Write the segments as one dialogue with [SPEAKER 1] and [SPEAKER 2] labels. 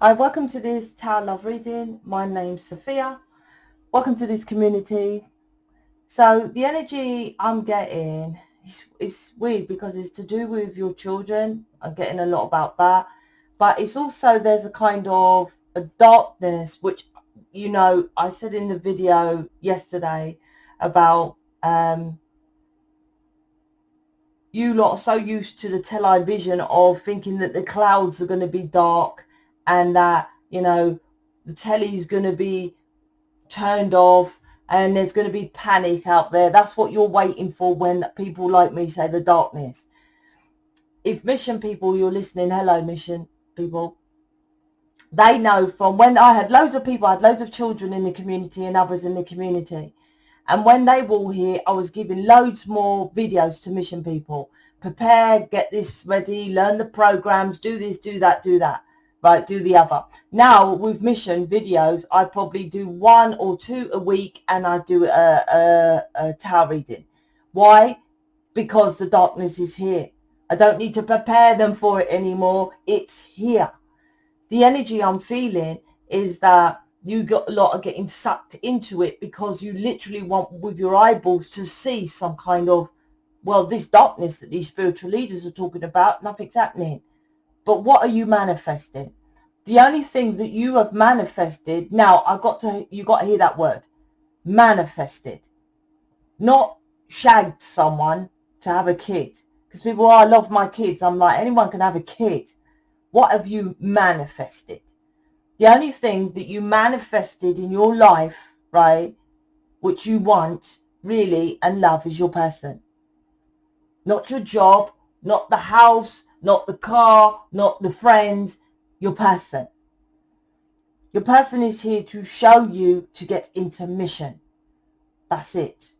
[SPEAKER 1] Hi, welcome to this Tower Love reading. My name's Sophia. Welcome to this community. So the energy I'm getting is weird because it's to do with your children. I'm getting a lot about that. But it's also, there's a kind of a darkness, which, you know, I said in the video yesterday about you lot are so used to the television of thinking that the clouds are going to be dark and that, you know, the telly's going to be turned off and there's going to be panic out there. That's what you're waiting for when people like me say the darkness. If mission people, you're listening, hello mission people, they know from when I had loads of people, I had loads of children in the community and others in the community. And when they were all here, I was giving loads more videos to mission people. Prepare, get this ready, learn the programs, do this, do that, right, do the other. Now, with mission videos, I probably do 1 or 2 a week and I do a tarot reading. Why? Because the darkness is here. I don't need to prepare them for it anymore. It's here. The energy I'm feeling is that you got a lot of getting sucked into it because you literally want with your eyeballs to see some kind of, well, this darkness that these spiritual leaders are talking about, nothing's happening. But what are you manifesting? The only thing that you have manifested, now you got to hear that word, manifested, not shagged someone to have a kid. Because people, I love my kids. I'm like, anyone can have a kid. What have you manifested? The only thing that you manifested in your life, right, which you want really and love is your person. Not your job, not the house, not the car, not the friends, your person. Your person is here to show you to get into mission. That's it.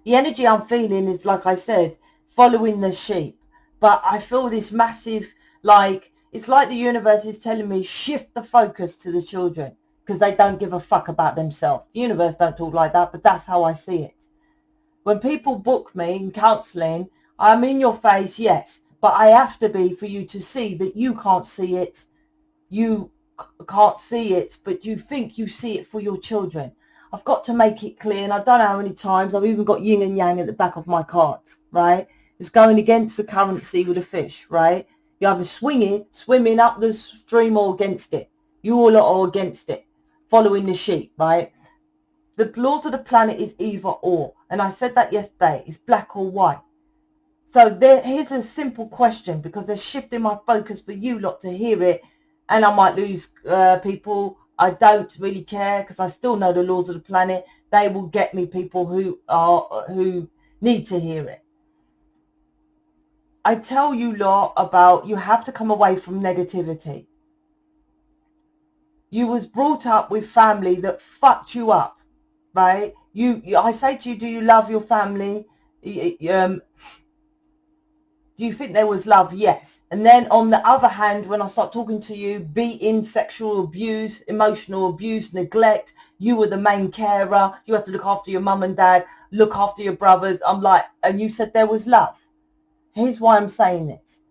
[SPEAKER 1] The energy I'm feeling is, like I said, following the sheep. But I feel this massive, like, it's like the universe is telling me, shift the focus to the children because they don't give a fuck about themselves. The universe don't talk like that, but that's how I see it. When people book me in counselling, I'm in your face, yes, but I have to be for you to see that you can't see it. You can't see it, but you think you see it for your children. I've got to make it clear, and I don't know how many times I've even got yin and yang at the back of my cards, right? It's going against the currency with a fish, right? You're either swimming up the stream or against it. You all are against it, following the sheep, right? The laws of the planet is either or. And I said that yesterday. It's black or white. So here's a simple question, because they're shifting my focus for you lot to hear it. And I might lose people. I don't really care because I still know the laws of the planet. They will get me people who need to hear it. I tell you lot about, you have to come away from negativity. You was brought up with family that fucked you up, right? I say to you, do you love your family? Do you think there was love? Yes. And then on the other hand, when I start talking to you, beating, sexual abuse, emotional abuse, neglect, you were the main carer. You had to look after your mum and dad, look after your brothers. I'm like, and you said there was love. Here's why I'm saying this.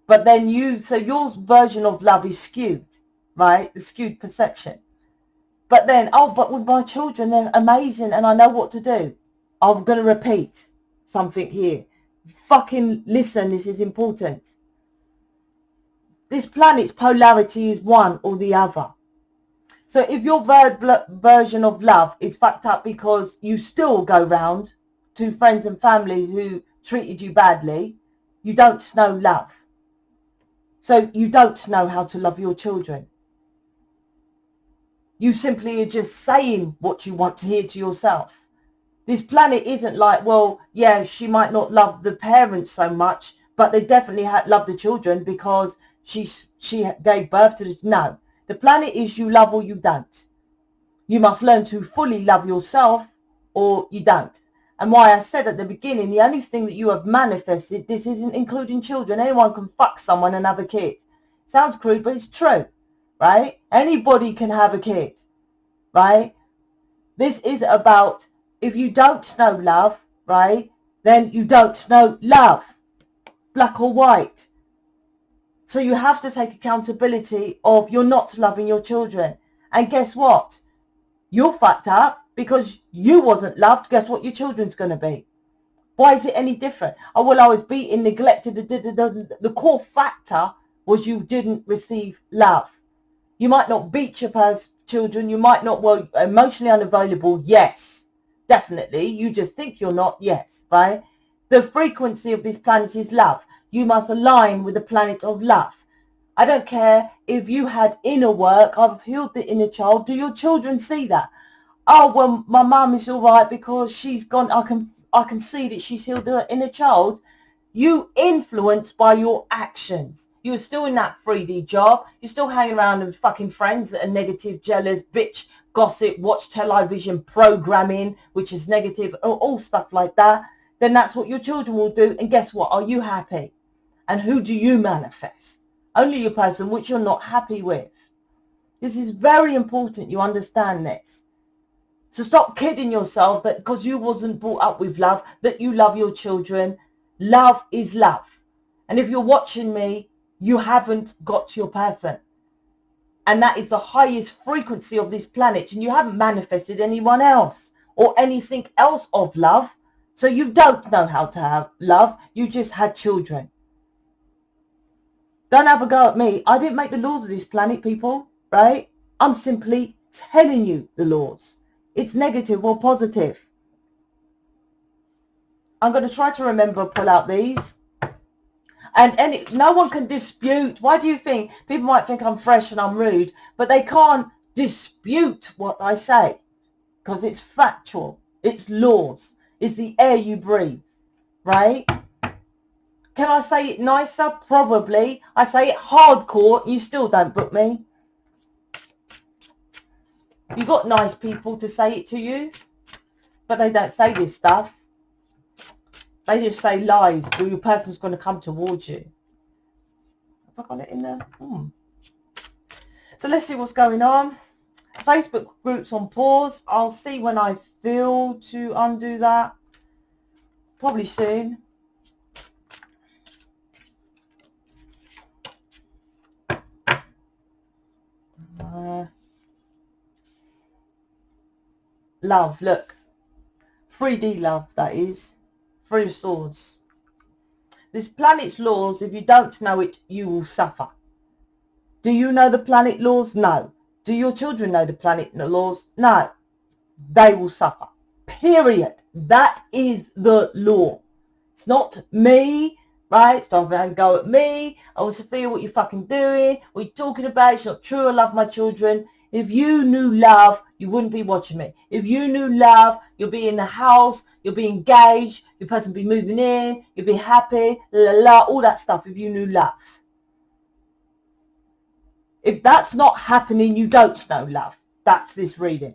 [SPEAKER 1] But then so your version of love is skewed, right? The skewed perception. But then, but with my children, they're amazing and I know what to do. I'm going to repeat something here. Fucking listen, this is important. This planet's polarity is one or the other. So if your version of love is fucked up because you still go round to friends and family who treated you badly, you don't know love. So you don't know how to love your children. You simply are just saying what you want to hear to yourself. This planet isn't like, well, yeah, she might not love the parents so much, but they definitely love the children because she gave birth to this. No, the planet is you love or you don't. You must learn to fully love yourself or you don't. And why I said at the beginning, the only thing that you have manifested, this isn't including children. Anyone can fuck someone and have a kid. Sounds crude, but it's true, right? Anybody can have a kid, right? This is about, if you don't know love, right, then you don't know love. Black or white. So you have to take accountability of you're not loving your children. And guess what? You're fucked up because you wasn't loved. Guess what your children's going to be? Why is it any different? Oh, well, I was beaten, neglected. The core factor was you didn't receive love. You might not beat your children. You might not, well, emotionally unavailable. Yes, definitely. You just think you're not. Yes, right? The frequency of this planet is love. You must align with the planet of love. I don't care if you had inner work. I've healed the inner child. Do your children see that? Oh, well, my mum is all right because she's gone. I can see that she's healed her inner child. You influenced by your actions. You're still in that 3D job. You're still hanging around with fucking friends that are negative, jealous, bitch, gossip, watch television, programming, which is negative, all stuff like that. Then that's what your children will do. And guess what? Are you happy? And who do you manifest? Only your person which you're not happy with. This is very important you understand this. So stop kidding yourself that because you wasn't brought up with love, that you love your children. Love is love. And if you're watching me, you haven't got your person. And that is the highest frequency of this planet. And you haven't manifested anyone else or anything else of love. So you don't know how to have love. You just had children. Don't have a go at me. I didn't make the laws of this planet, people, right? I'm simply telling you the laws. It's negative or positive. I'm going to try to remember, pull out these. And no one can dispute. Why do you think? People might think I'm fresh and I'm rude, but they can't dispute what I say because it's factual. It's laws. It's the air you breathe, right? Can I say it nicer? Probably. I say it hardcore. You still don't book me. You got nice people to say it to you, but they don't say this stuff. They just say lies. Your person's going to come towards you. Have I got it in there? So let's see what's going on. Facebook groups on pause. I'll see when I feel to undo that. Probably soon. Love, look. 3D love, that is. 3 of Swords. This planet's laws, if you don't know it, you will suffer. Do you know the planet laws? No. Do your children know the planet laws? No. They will suffer. Period. That is the law. It's not me, right? Stop and go at me. Oh, Sophia, what you fucking doing? What you talking about? It's not true. I love my children. If you knew love, you wouldn't be watching me. If you knew love, you'll be in the house, you'll be engaged, your person will be moving in, you'll be happy, la la, all that stuff if you knew love. If that's not happening, you don't know love. That's this reading.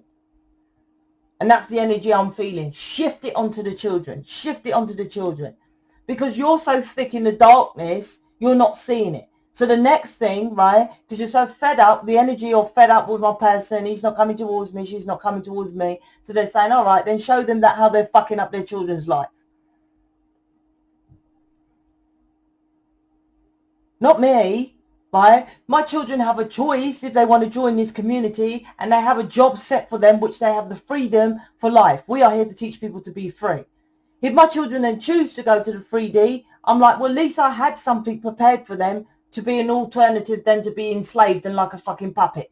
[SPEAKER 1] And that's the energy I'm feeling. Shift it onto the children. Shift it onto the children. Because you're so thick in the darkness, you're not seeing it. So the next thing, right, because you're so fed up, the energy you're fed up with my person, he's not coming towards me, she's not coming towards me. So they're saying, all right, then show them that how they're fucking up their children's life. Not me, right? My children have a choice if they want to join this community and they have a job set for them, which they have the freedom for life. We are here to teach people to be free. If my children then choose to go to the 3D, I'm like, well, at least I had something prepared for them to be an alternative than to be enslaved and like a fucking puppet,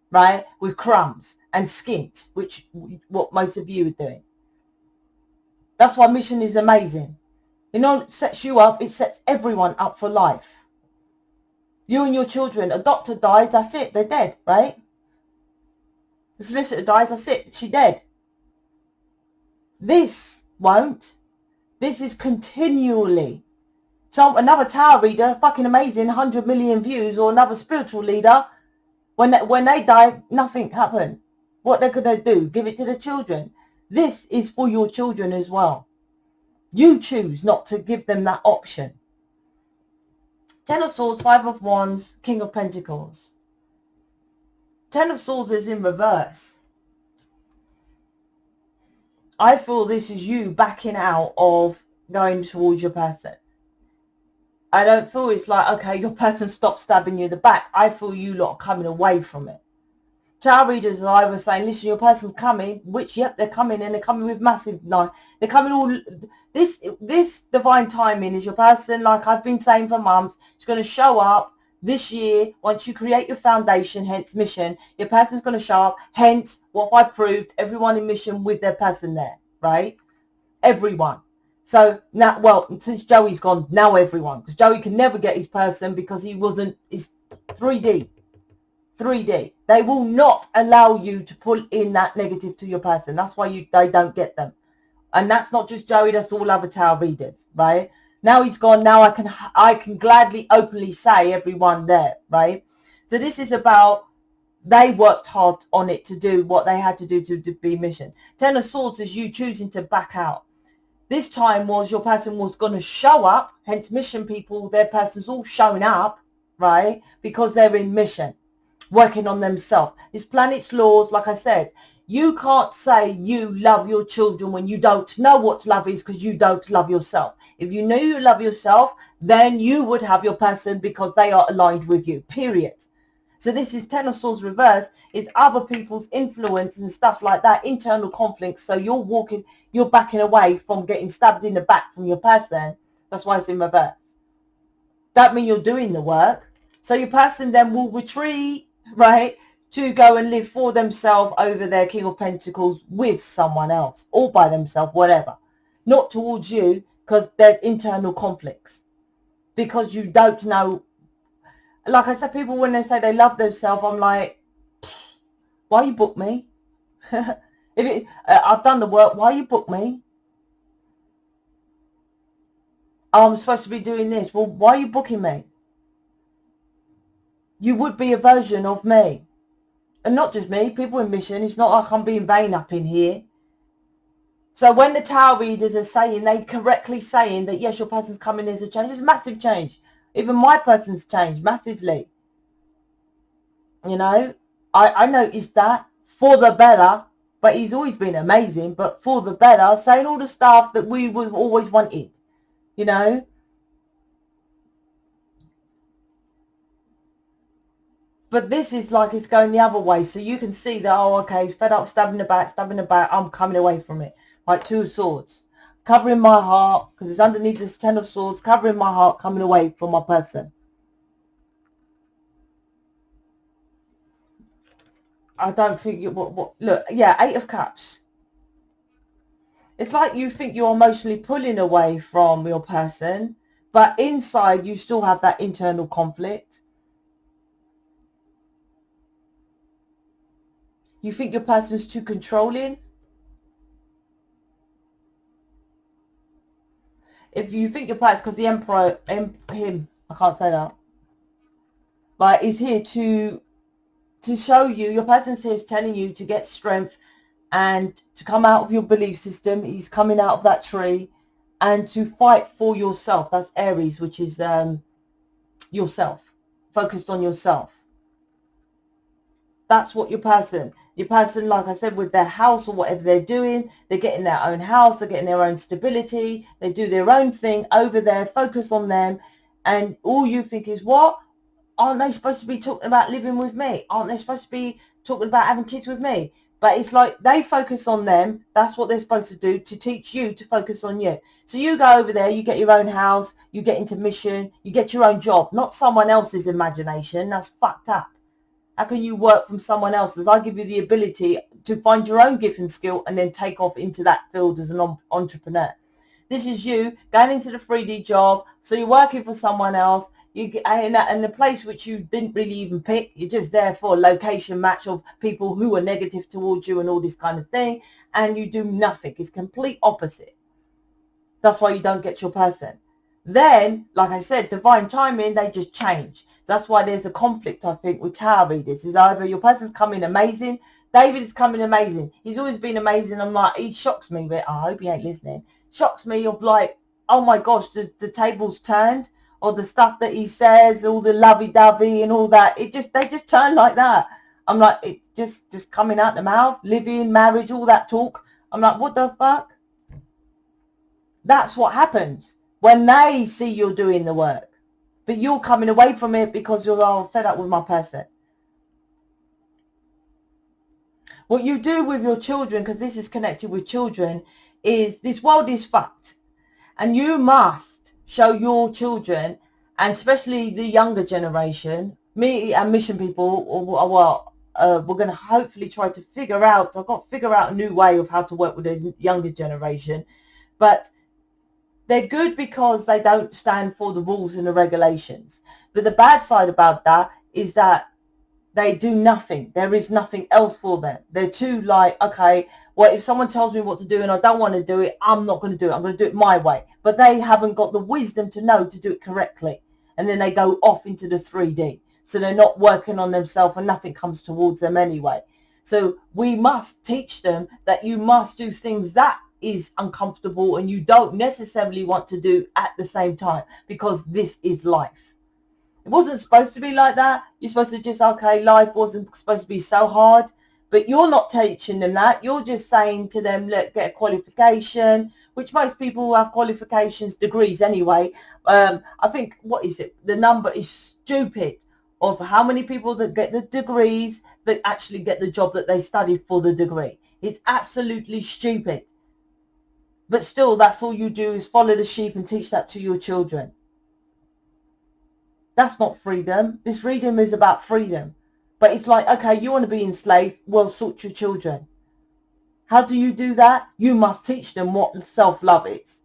[SPEAKER 1] right? With crumbs and skint, which what most of you are doing. That's why mission is amazing. You know, it sets you up. It sets everyone up for life. You and your children, a doctor dies, that's it. They're dead, right? The solicitor dies, that's it. She's dead. This won't. This is continually. So another tarot reader, fucking amazing, 100 million views, or another spiritual leader, when they die, nothing happened. What they're going to do? Give it to the children. This is for your children as well. You choose not to give them that option. 10 of Swords, 5 of Wands, King of Pentacles. 10 of Swords is in reverse. I feel this is you backing out of going towards your person. I don't feel it's like, okay, your person stopped stabbing you in the back. I feel you lot are coming away from it. Tarot readers are either saying, listen, your person's coming, which, yep, they're coming, and they're coming with massive knife. They're coming all, this divine timing is your person, like I've been saying for months, it's going to show up this year. Once you create your foundation, hence mission, your person's going to show up, hence what I proved, everyone in mission with their person there, right? Everyone. So now, well, since Joey's gone, now everyone, because Joey can never get his person because he wasn't, he's 3D. They will not allow you to pull in that negative to your person. That's why they don't get them. And that's not just Joey, that's all other tarot readers, right? Now he's gone, now I can gladly openly say everyone there, right? So this is about, they worked hard on it to do what they had to do to be mission. Ten of Swords is you choosing to back out. This time was your person was going to show up, hence mission people, their person's all showing up, right? Because they're in mission, working on themselves. This planet's laws, like I said, you can't say you love your children when you don't know what love is because you don't love yourself. If you knew you love yourself, then you would have your person because they are aligned with you, period. So this is Ten of Swords reverse, is other people's influence and stuff like that, internal conflicts. So you're backing away from getting stabbed in the back from your person. That's why it's in reverse. That means you're doing the work. So your person then will retreat, right, to go and live for themselves over their King of Pentacles with someone else or by themselves, whatever. Not towards you, because there's internal conflicts. Because you don't know. Like I said, people, when they say they love themselves, I'm like, why you book me? I've done the work, why you book me? Oh, I'm supposed to be doing this. Well, why are you booking me? You would be a version of me. And not just me, people in mission. It's not like I'm being vain up in here. So when the tarot readers are saying, they correctly saying that, yes, your person's coming, there's a change. There's a massive change. Even my person's changed massively. You know, I noticed that for the better, but he's always been amazing, but for the better, saying all the stuff that we would always wanted, you know. But this is like it's going the other way. So you can see that, oh, okay, he's fed up, stabbing the back, I'm coming away from it. Like Two of Swords. Covering my heart, because it's underneath this Ten of Swords, covering my heart, coming away from my person. I don't think you, look, yeah, Eight of Cups. It's like you think you're emotionally pulling away from your person, but inside you still have that internal conflict. You think your person's too controlling. If you think your person, because the Emperor, I can't say that, but he's here to show you, your person's here is telling you to get strength and to come out of your belief system. He's coming out of that tree and to fight for yourself. That's Aries, which is yourself, focused on yourself. That's what your person, like I said, with their house or whatever they're doing, they're getting their own house, they're getting their own stability, they do their own thing over there, focus on them. And all you think is, what? Aren't they supposed to be talking about living with me? Aren't they supposed to be talking about having kids with me? But it's like they focus on them. That's what they're supposed to do, to teach you to focus on you. So you go over there, you get your own house, you get into mission, you get your own job, not someone else's imagination. That's fucked up. How can you work from someone else's? I give you the ability to find your own gift and skill and then take off into that field as an entrepreneur. This is you going into the 3D job. So you're working for someone else. You get in a place which you didn't really even pick. You're just there for a location match of people who are negative towards you and all this kind of thing. And you do nothing. It's complete opposite. That's why you don't get your person. Then, like I said, divine timing, they just change. That's why there's a conflict, I think, with tarot readers. Is either your person's coming amazing. David is coming amazing. He's always been amazing. I'm like, he shocks me, but I hope he ain't listening. Shocks me of like, oh my gosh, the table's turned, or the stuff that he says, all the lovey-dovey and all that. They just turn like that. I'm like, it just coming out the mouth, living, marriage, all that talk. I'm like, what the fuck? That's what happens when they see you're doing the work. but you're coming away from it because you're all fed up with my person. What you do with your children, because this is connected with children, is this world is fucked. And you must show your children, and especially the younger generation, me and mission people, we're going to hopefully try to figure out, I've got to figure out a new way of how to work with the younger generation. But they're good because they don't stand for the rules and the regulations. But the bad side about that is that they do nothing. There is nothing else for them. They're too like, okay, well, if someone tells me what to do and I don't want to do it, I'm not going to do it. I'm going to do it my way. But they haven't got the wisdom to know to do it correctly. And then they go off into the 3D. So they're not working on themselves and nothing comes towards them anyway. So we must teach them that you must do things that is uncomfortable and you don't necessarily want to do at the same time, because this is life. It wasn't supposed to be like that. You're supposed to just, okay, life wasn't supposed to be so hard, but you're not teaching them that. You're just saying to them, look, get a qualification, which most people have qualifications, degrees anyway. I think, what is it? The number is stupid of how many people that get the degrees that actually get the job that they studied for the degree. It's absolutely stupid. But still, that's all you do is follow the sheep and teach that to your children. That's not freedom. This freedom is about freedom. But it's like, okay, you want to be enslaved? Well, sort your children. How do you do that? You must teach them what self-love is.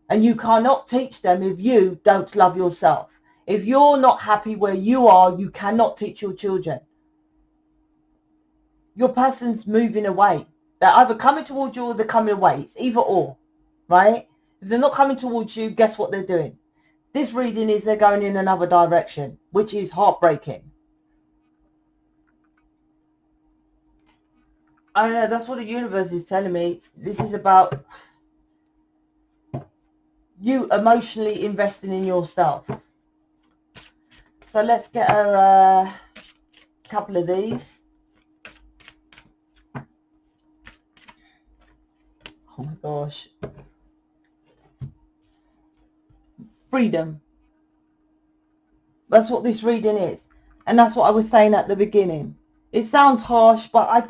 [SPEAKER 1] And you cannot teach them if you don't love yourself. If you're not happy where you are, you cannot teach your children. Your person's moving away. They're either coming towards you or they're coming away. It's either or, right? If they're not coming towards you, guess what they're doing? This reading is they're going in another direction, which is heartbreaking. I don't know, that's what the universe is telling me. This is about you emotionally investing in yourself. So let's get a couple of these. Oh my gosh. Freedom. That's what this reading is. And that's what I was saying at the beginning. It sounds harsh, but I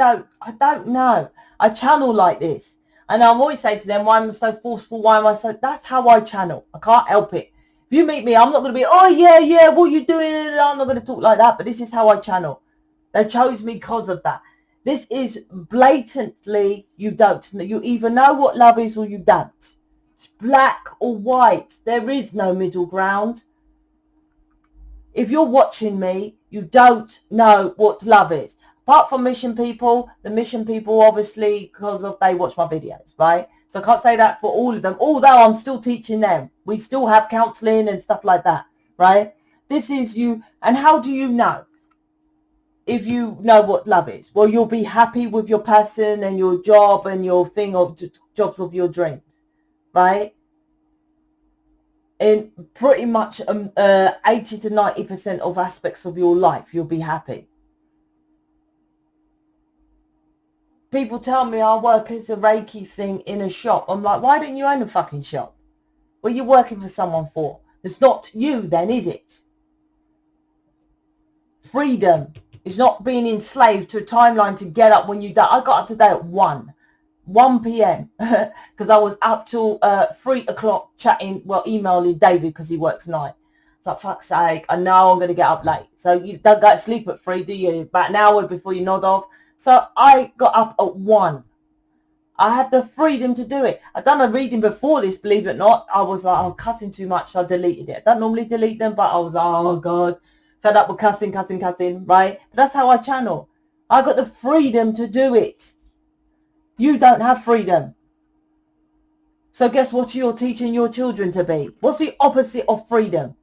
[SPEAKER 1] don't know. I channel like this. And I'm always saying to them, why am I so forceful? Why am I so... That's how I channel. I can't help it. If you meet me, I'm not going to be, oh, yeah, what are you doing? I'm not going to talk like that. But this is how I channel. They chose me because of that. This is blatantly, you don't. You either know what love is or you don't. It's black or white. There is no middle ground. If you're watching me, you don't know what love is. Apart from mission people, the mission people obviously, because of they watch my videos, right? So I can't say that for all of them, although I'm still teaching them. We still have counseling and stuff like that, right? This is you. And how do you know if you know what love is? Well, you'll be happy with your person and your job and your thing of jobs of your dreams, right? In pretty much 80 to 90% of aspects of your life, you'll be happy. People tell me I work as a Reiki thing in a shop. I'm like, why don't you own a fucking shop? What are you working for someone for? It's not you then, is it? Freedom is not being enslaved to a timeline to get up when you die. I got up today at 1 p.m. because I was up till 3 o'clock chatting, well, emailing David because he works night. So fuck's sake, I know I'm going to get up late. So you don't go to sleep at 3, do you? About an hour before you nod off. So I got up at 1. I had the freedom to do it. I'd done a reading before this, believe it or not. I was like, I'm cussing too much, so I deleted it. I don't normally delete them, but I was like, oh God, fed up with cussing, right? But that's how I channel. I got the freedom to do it. You don't have freedom. So guess what you're teaching your children to be? What's the opposite of freedom?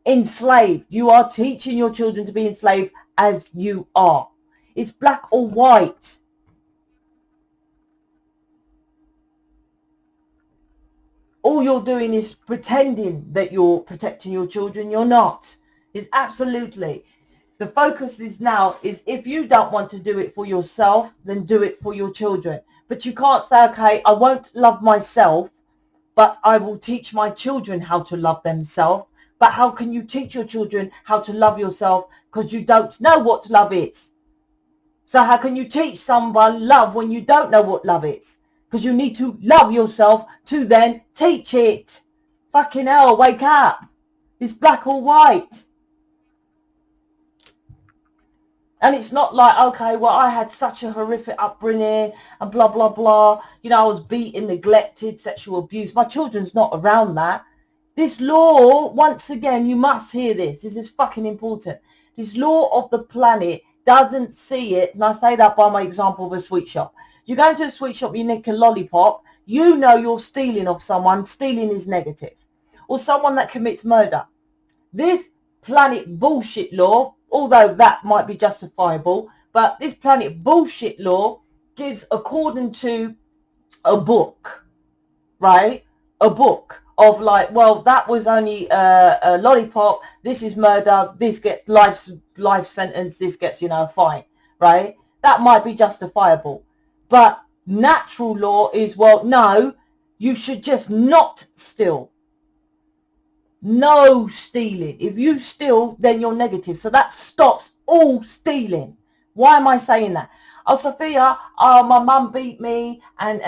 [SPEAKER 1] Enslaved. You are teaching your children to be enslaved as you are. It's black or white. All you're doing is pretending that you're protecting your children. You're not. It's absolutely. The focus is now is if you don't want to do it for yourself, then do it for your children. But you can't say, okay, I won't love myself, but I will teach my children how to love themselves. But how can you teach your children how to love yourself because you don't know what love is? So how can you teach someone love when you don't know what love is? Because you need to love yourself to then teach it. Fucking hell, wake up. It's black or white. And it's not like, okay, well, I had such a horrific upbringing and blah, blah, blah. You know, I was beaten, neglected, sexual abuse. My children's not around that. This law, once again, you must hear this. This is fucking important. This law of the planet doesn't see it. And I say that by my example of a sweet shop. You go into a sweet shop, you nick a lollipop. You know you're stealing off someone. Stealing is negative. Or someone that commits murder. This planet bullshit law, although that might be justifiable, but this planet bullshit law gives, according to a book, right? A book of like, well, that was only a lollipop. This is murder. This gets life sentence. This gets, a fine, right? That might be justifiable. But natural law is, well, no, you should just not steal. No stealing. If you steal, then you're negative. So that stops all stealing. Why am I saying that? Oh, Sophia, my mum beat me and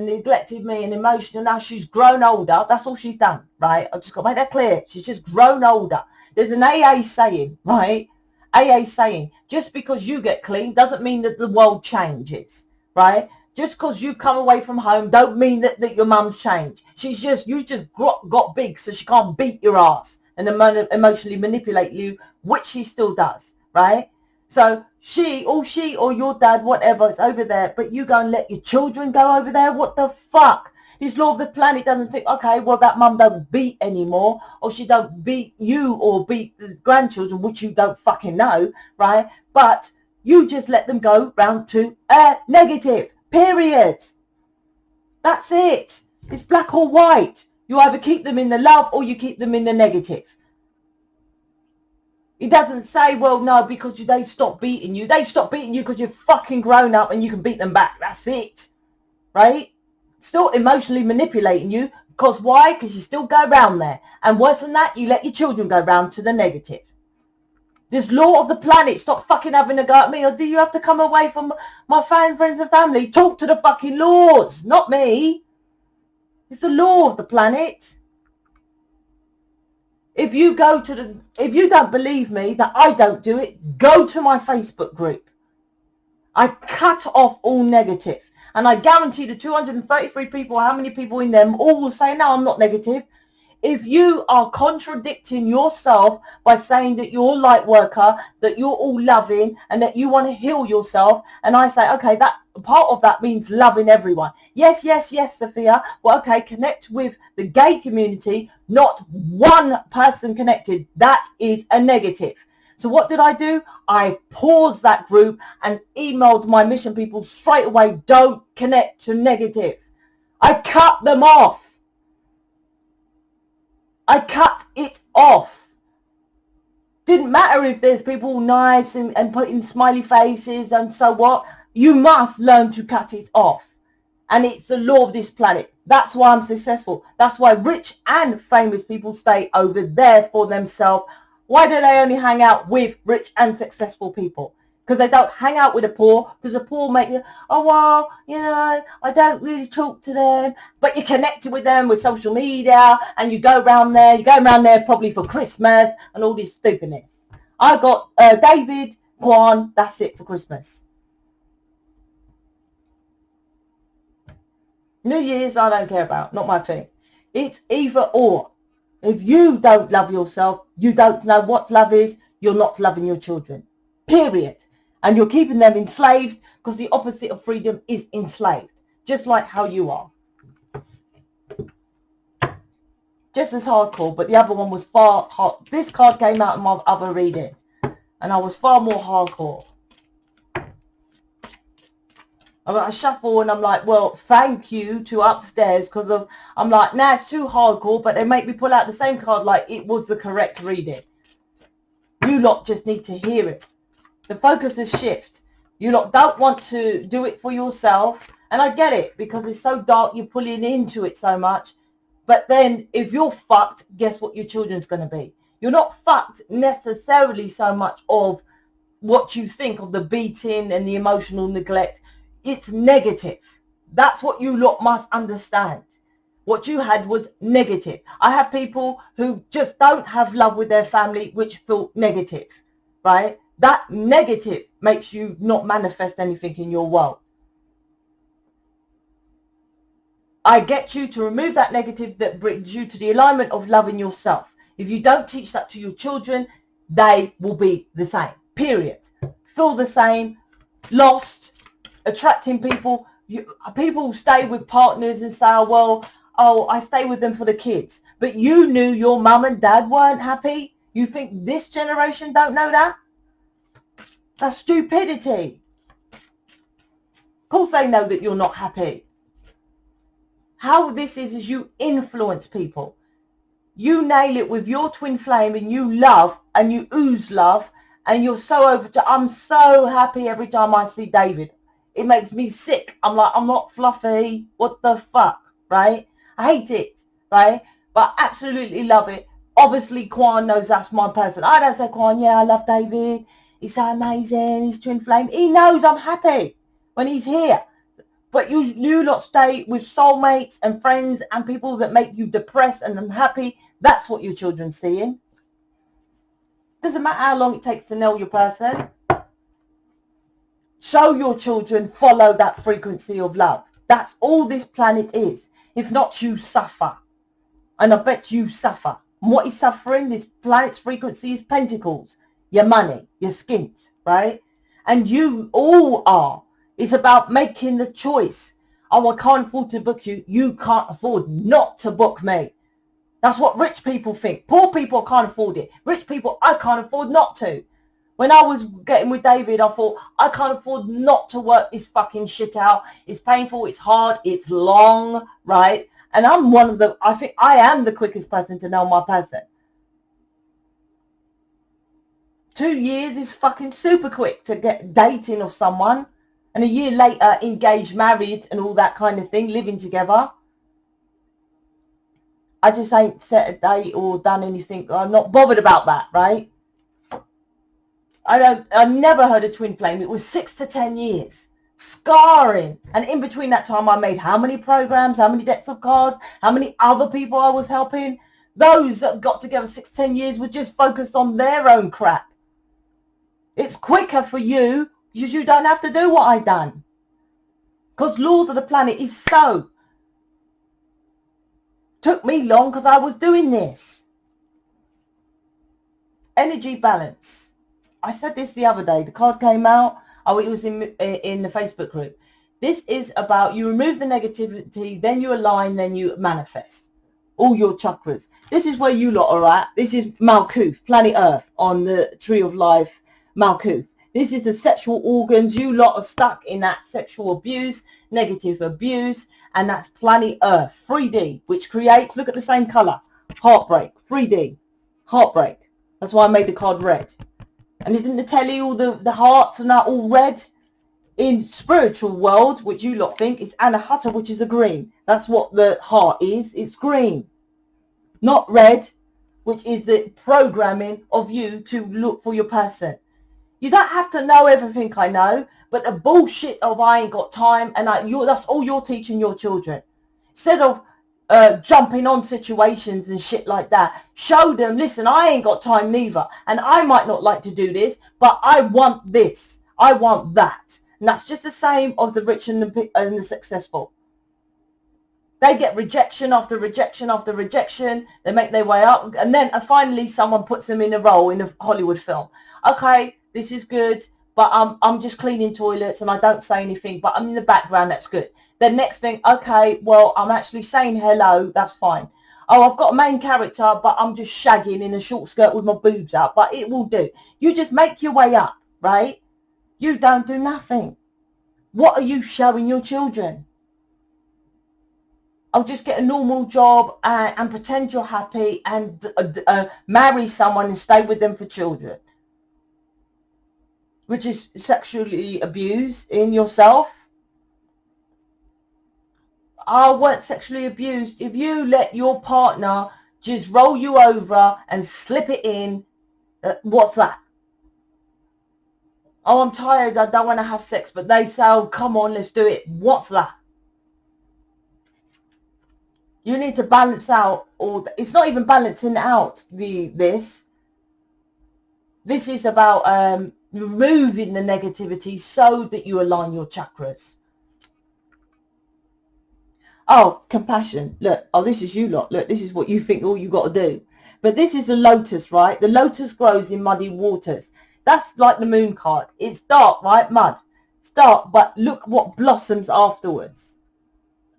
[SPEAKER 1] neglected me and emotional. Now she's grown older. That's all she's done, right? I've just got to make that clear. She's just grown older. There's an AA saying, right? AA saying, just because you get clean doesn't mean that the world changes, right? Just because you've come away from home don't mean that your mum's changed. You just got big so she can't beat your ass and emotionally manipulate you, which she still does, right? So she or your dad, whatever, is over there, but you go and let your children go over there? What the fuck? This law of the planet doesn't think, okay, well, that mum don't beat anymore, or she don't beat you or beat the grandchildren, which you don't fucking know, right? But you just let them go round to a negative. Period. That's it. It's black or white. You either keep them in the love or you keep them in the negative. It doesn't say, well, no, because they stop beating you. They stop beating you because you're fucking grown up and you can beat them back. That's it. Right? Still emotionally manipulating you. Because why? Because you still go round there. And worse than that, you let your children go round to the negative. This law of the planet, stop fucking having a go at me. Or do you have to come away from my friends and family? Talk to the fucking laws, not me. It's the law of the planet. If you don't believe me that I don't do it, go to my Facebook group. I cut off all negative. And I guarantee the 233 people, how many people in them, all will say, no, I'm not negative. If you are contradicting yourself by saying that you're a light worker, that you're all loving and that you want to heal yourself, and I say, okay, that part of that means loving everyone. Yes, Sophia. Well, okay, connect with the gay community, not one person connected. That is a negative. So what did I do? I paused that group and emailed my mission people straight away, don't connect to negative. I cut them off. I cut it off. Didn't matter if there's people nice and putting smiley faces and so what. You must learn to cut it off. And it's the law of this planet. That's why I'm successful. That's why rich and famous people stay over there for themselves. Why do they only hang out with rich and successful people? Because they don't hang out with the poor, because the poor make you, oh, well, I don't really talk to them. But you're connected with them with social media, and you go around there. You go around there probably for Christmas and all this stupidness. I got David, Guan, that's it for Christmas. New Year's, I don't care about, not my thing. It's either or. If you don't love yourself, you don't know what love is, you're not loving your children. Period. And you're keeping them enslaved because the opposite of freedom is enslaved. Just like how you are. Just as hardcore, but the other one was far hard. This card came out in my other reading. And I was far more hardcore. I shuffle and I'm like, well, thank you to upstairs because I'm like, nah, it's too hardcore, but they make me pull out the same card like it was the correct reading. You lot just need to hear it. The focus is shift. You lot don't want to do it for yourself. And I get it because it's so dark, you're pulling into it so much. But then if you're fucked, guess what your children's going to be? You're not fucked necessarily so much of what you think of the beating and the emotional neglect. It's negative. That's what you lot must understand. What you had was negative. I have people who just don't have love with their family, which feel negative, right? That negative makes you not manifest anything in your world. I get you to remove that negative that brings you to the alignment of loving yourself. If you don't teach that to your children, they will be the same, period. Feel the same, lost, attracting people. People stay with partners and say, oh, I stay with them for the kids. But you knew your mum and dad weren't happy. You think this generation don't know that? That's stupidity. Of course they know that you're not happy. How this is you influence people. You nail it with your twin flame and you love and you ooze love and you're so I'm so happy every time I see David. It makes me sick. I'm like, I'm not fluffy. What the fuck, right? I hate it, right? But I absolutely love it. Obviously, Quan knows that's my person. I don't say, Quan, yeah, I love David. He's so amazing. He's twin flame. He knows I'm happy when he's here. But you lot stay with soulmates and friends and people that make you depressed and unhappy. That's what your children seeing. Doesn't matter how long it takes to know your person. Show your children, follow that frequency of love. That's all this planet is. If not, you suffer. And I bet you suffer. And what is suffering? This planet's frequency is pentacles. Your money, your skins, right? And you all are. It's about making the choice. Oh, I can't afford to book you. You can't afford not to book me. That's what rich people think. Poor people can't afford it. Rich people, I can't afford not to. When I was getting with David, I thought, I can't afford not to work this fucking shit out. It's painful, it's hard, it's long, right? And I'm one of the, I think I am the quickest person to know my person. 2 years is fucking super quick to get dating of someone. And a year later, engaged, married, and all that kind of thing, living together. I just ain't set a date or done anything. I'm not bothered about that, right? I never heard of twin flame. It was 6 to 10 years. Scarring. And in between that time, I made how many programs, how many decks of cards, how many other people I was helping. Those that got together 6 to 10 years were just focused on their own crap. It's quicker for you because you don't have to do what I done. Because laws of the planet is so. Took me long because I was doing this. Energy balance. I said this the other day. The card came out. Oh, it was in the Facebook group. This is about you remove the negativity, then you align, then you manifest. All your chakras. This is where you lot are at. This is Malkuth, planet Earth, on the Tree of Life, Malkuth. This is the sexual organs. You lot are stuck in that sexual abuse, negative abuse, and that's planet Earth, 3D, which creates, look at the same color, heartbreak, 3D, heartbreak. That's why I made the card red. And isn't the telly all the hearts and that all red? In spiritual world, which you lot think is Anahata, which is a green. That's what the heart is. It's green, not red, which is the programming of you to look for your person. You don't have to know everything I know, but the bullshit of I ain't got time and that's all you're teaching your children. Instead of jumping on situations and shit like that, show them, listen, I ain't got time neither. And I might not like to do this, but I want this. I want that. And that's just the same as the rich and the successful. They get rejection after rejection after rejection. They make their way up. And then finally someone puts them in a role in a Hollywood film. Okay, this is good, but I'm just cleaning toilets and I don't say anything, but I'm in the background, that's good. The next thing, okay, well, I'm actually saying hello, that's fine. Oh, I've got a main character, but I'm just shagging in a short skirt with my boobs out, but it will do. You just make your way up, right? You don't do nothing. What are you showing your children? I'll just get a normal job and pretend you're happy and marry someone and stay with them for children. Which is sexually abused in yourself. I weren't sexually abused. If you let your partner just roll you over and slip it in. What's that? Oh, I'm tired, I don't want to have sex, but they say, oh, come on, let's do it. What's that? You need to balance out all. It's not even balancing out this. This is about removing the negativity so that you align your chakras. Oh, compassion. Look, oh, this is you lot. Look, this is what you think all you got to do. But this is the lotus, right? The lotus grows in muddy waters. That's like the moon card. It's dark, right? Mud. It's dark, but look what blossoms afterwards.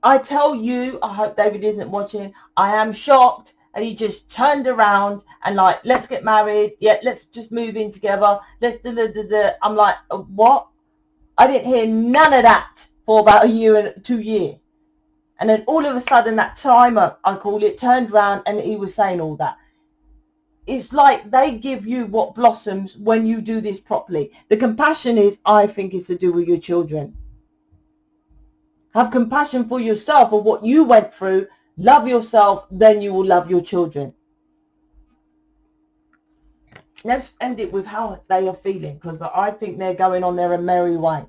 [SPEAKER 1] I tell you, I hope David isn't watching, I am shocked. And he just turned around and like, let's get married. Yeah, let's just move in together. Let's da. I'm like, what? I didn't hear none of that for about a year and 2 years. And then all of a sudden that timer, I call it, turned around and he was saying all that. It's like they give you what blossoms when you do this properly. The compassion is, I think, is to do with your children. Have compassion for yourself or what you went through. Love yourself, then you will love your children. Let's end it with how they are feeling, because I think they're going on their merry way.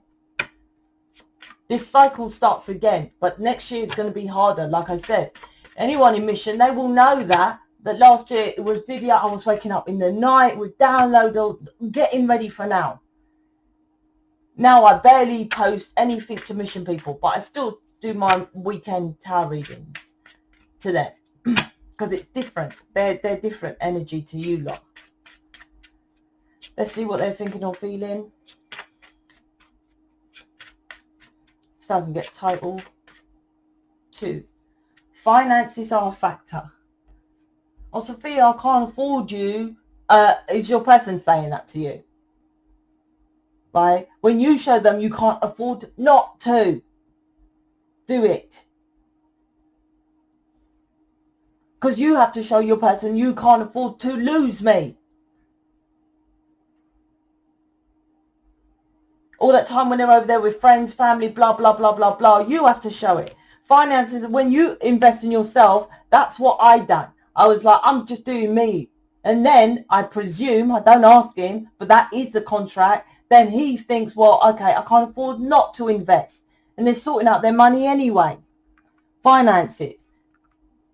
[SPEAKER 1] This cycle starts again, but next year is going to be harder. Like I said, anyone in mission, they will know that last year it was video. I was waking up in the night with download, getting ready for now. Now I barely post anything to mission people, but I still do my weekend tarot readings to them because it's different. They're different energy to you lot. Let's see what they're thinking or feeling. So I can get title 2. Finances are a factor. Oh, Sophia, I can't afford you. Is your person saying that to you? Right? When you show them you can't afford not to do it. Because you have to show your person you can't afford to lose me. All that time when they're over there with friends, family, blah, blah, blah, blah, blah. You have to show it. Finances, when you invest in yourself, that's what I done. I was like, I'm just doing me. And then I presume, I don't ask him, but that is the contract. Then he thinks, well, okay, I can't afford not to invest. And they're sorting out their money anyway. Finances.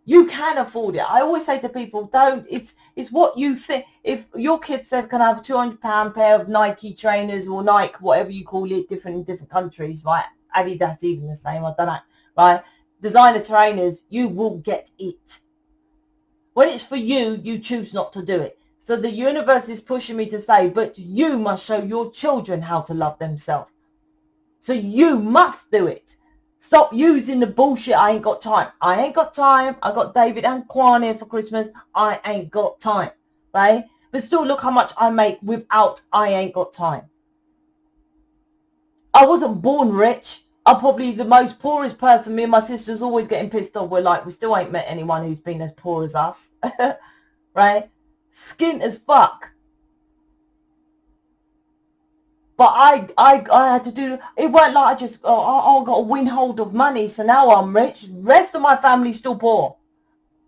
[SPEAKER 1] You can afford it. I always say to people, don't, it's what you think. If your kid said, can I have a £200 pair of Nike trainers or Nike, whatever you call it, different in different countries, right? Adidas even the same, I don't know, right? Designer trainers, you will get it. When it's for you, you choose not to do it. So the universe is pushing me to say, but you must show your children how to love themselves. So you must do it. Stop using the bullshit, I ain't got time. I ain't got time. I got David and Kwan here for Christmas. I ain't got time, right? But still look how much I make without I ain't got time. I wasn't born rich. I'm probably the most poorest person. Me and my sister's always getting pissed off. We're like, we still ain't met anyone who's been as poor as us, right? Skint as fuck. But I had to do, it weren't like I just, I got a win hold of money, so now I'm rich. Rest of my family's still poor.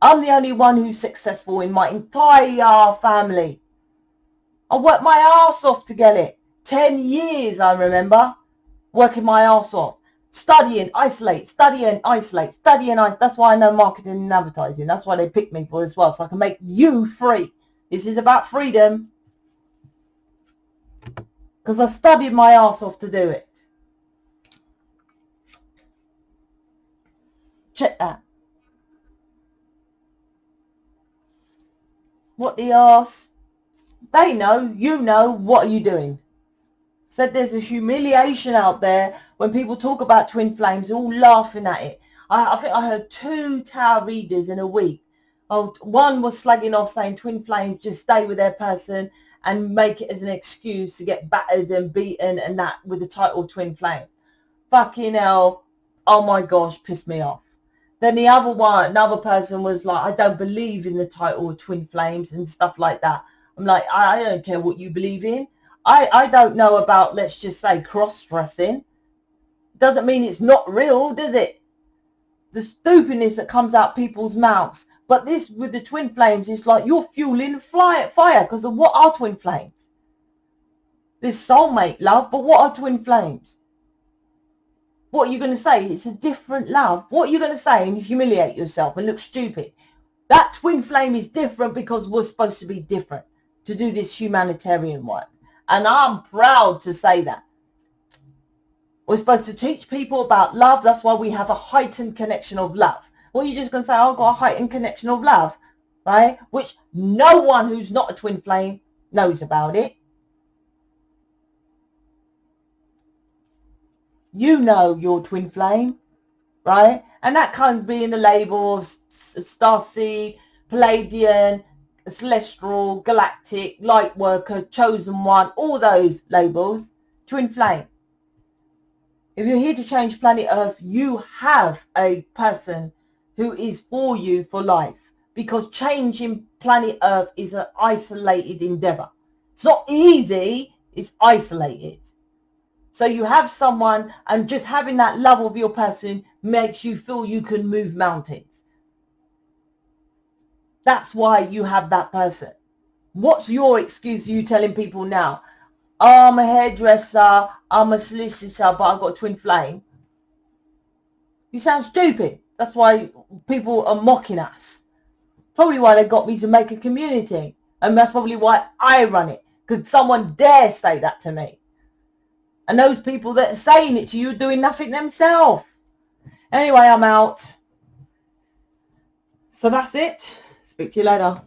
[SPEAKER 1] I'm the only one who's successful in my entire family. I worked my ass off to get it. 10 years, I remember, working my ass off. Studying, isolate, studying, isolate, studying, isolate. That's why I know marketing and advertising. That's why they picked me for as well, so I can make you free. This is about freedom. Because I studied my ass off to do it. Check that. What the arse? They know, you know, what are you doing? Said there's a humiliation out there when people talk about twin flames, all laughing at it. I think I heard 2 tarot readers in a week. Oh, one was slagging off saying twin flames just stay with their person and make it as an excuse to get battered and beaten and that with the title twin flame. Fucking hell. Oh my gosh, pissed me off. Then the other one, another person was like, I don't believe in the title of twin flames and stuff like that. I'm like, I don't care what you believe in. I don't know about, let's just say, cross-dressing. Doesn't mean it's not real, does it? The stupidness that comes out people's mouths. But this with the twin flames, it's like you're fueling fire, because of what are twin flames? This soulmate love, but what are twin flames? What are you going to say? It's a different love. What are you going to say and humiliate yourself and look stupid? That twin flame is different because we're supposed to be different to do this humanitarian work. And I'm proud to say that. We're supposed to teach people about love. That's why we have a heightened connection of love. Well, you're just going to say, oh, I've got a heightened connection of love, right? Which no one who's not a twin flame knows about it. You know your twin flame, right? And that can be in the label of starseed, Palladian, celestial, galactic, light worker, chosen one, all those labels, twin flame. If you're here to change planet Earth, you have a person who is for you for life, because changing planet Earth is an isolated endeavor. It's not easy, it's isolated. So you have someone, and just having that love of your person makes you feel you can move mountains. That's why you have that person. What's your excuse? You telling people now, oh, I'm a hairdresser, I'm a solicitor, but I've got a twin flame. You sound stupid. That's why people are mocking us. Probably why they got me to make a community. And that's probably why I run it. Because someone dare say that to me. And those people that are saying it to you are doing nothing themselves. Anyway, I'm out. So that's it. Speak to you later.